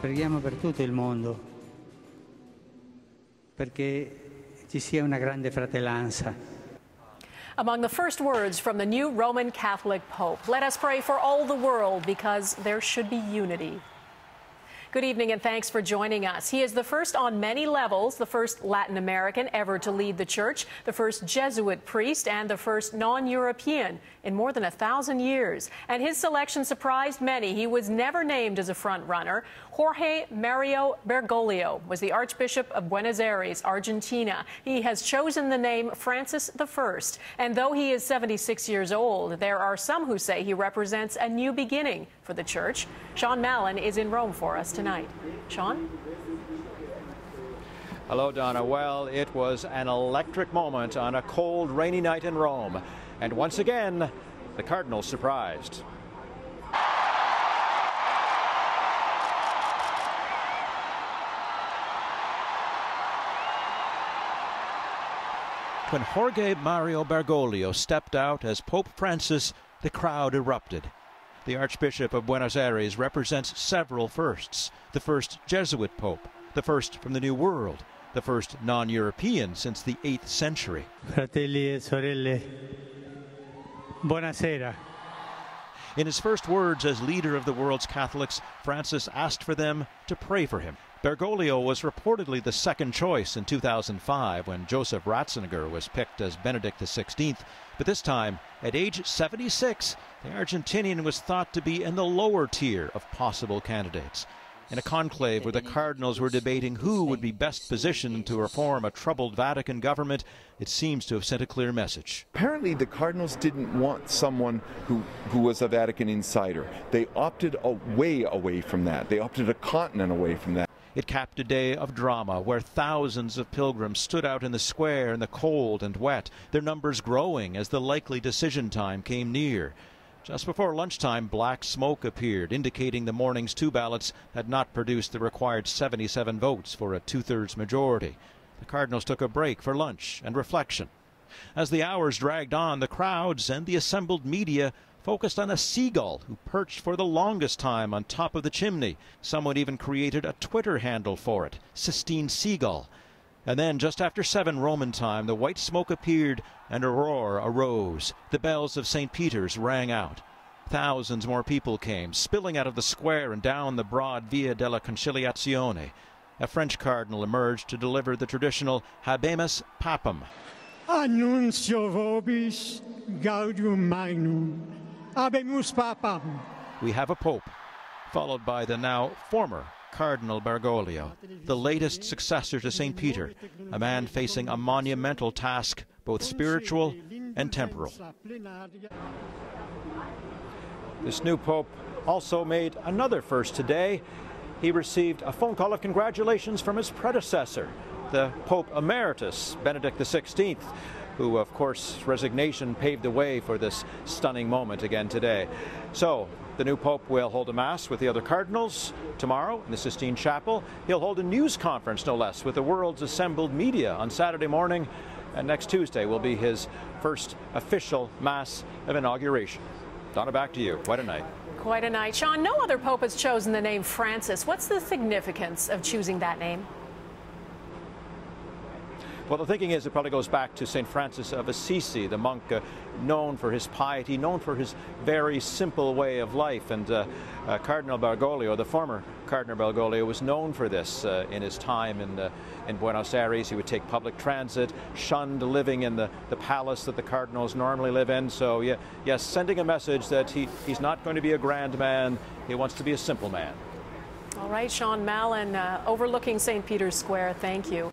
Preghiamo per tutto il mondo, perché ci sia una grande fratellanza. Among the first words from the new Roman Catholic Pope, let us pray for all the world because there should be unity. Good evening and thanks for joining us. He is the first on many levels, the first Latin American ever to lead the church, the first Jesuit priest, and the first non-European in more than 1,000 years. And his selection surprised many. He was never named as a front runner. Jorge Mario Bergoglio was the Archbishop of Buenos Aires, Argentina. He has chosen the name Francis I. And though he is 76 years old, there are some who say he represents a new beginning for the church. Sean Mallon is in Rome for us tonight. Sean? Hello, Donna. Well, it was an electric moment on a cold, rainy night in Rome. And once again, the Cardinals surprised. When Jorge Mario Bergoglio stepped out as Pope Francis, the crowd erupted. The Archbishop of Buenos Aires represents several firsts. The first Jesuit Pope, the first from the New World, the first non-European since the 8th century. Fratelli e sorelle, buonasera. In his first words as leader of the world's Catholics, Francis asked for them to pray for him. Bergoglio was reportedly the second choice in 2005 when Joseph Ratzinger was picked as Benedict XVI, but this time, at age 76, the Argentinian was thought to be in the lower tier of possible candidates. In a conclave where the cardinals were debating who would be best positioned to reform a troubled Vatican government, it seems to have sent a clear message. Apparently the cardinals didn't want someone who was a Vatican insider. They opted way away from that. They opted a continent away from that. It capped a day of drama where thousands of pilgrims stood out in the square in the cold and wet, their numbers growing as the likely decision time came near. Just before lunchtime, black smoke appeared, indicating the morning's two ballots had not produced the required 77 votes for a two-thirds majority. The Cardinals took a break for lunch and reflection. As the hours dragged on, the crowds and the assembled media focused on a seagull who perched for the longest time on top of the chimney. Someone even created a Twitter handle for it, Sistine Seagull. And then, just after 7 Roman time, the white smoke appeared and a roar arose. The bells of St. Peter's rang out. Thousands more people came, spilling out of the square and down the broad Via della Conciliazione. A French cardinal emerged to deliver the traditional Habemus Papam. Annuncio vobis gaudium magnum. Habemus Papam. We have a pope, followed by the now former Cardinal Bergoglio, the latest successor to St. Peter, a man facing a monumental task, both spiritual and temporal. This new pope also made another first today. He received a phone call of congratulations from his predecessor, the Pope Emeritus, Benedict XVI, who, of course, resignation paved the way for this stunning moment again today. So, the new Pope will hold a Mass with the other cardinals tomorrow in the Sistine Chapel. He'll hold a news conference, no less, with the world's assembled media on Saturday morning. And next Tuesday will be his first official Mass of inauguration. Donna, back to you. Quite a night. Quite a night. Sean, no other pope has chosen the name Francis. What's the significance of choosing that name? Well, the thinking is it probably goes back to St. Francis of Assisi, the monk known for his piety, known for his very simple way of life. And Cardinal Bergoglio, the former Cardinal Bergoglio, was known for this in his time in Buenos Aires. He would take public transit, shunned living in the palace that the cardinals normally live in. So, yes, sending a message that he's not going to be a grand man. He wants to be a simple man. All right, Sean Mallon, overlooking St. Peter's Square, thank you.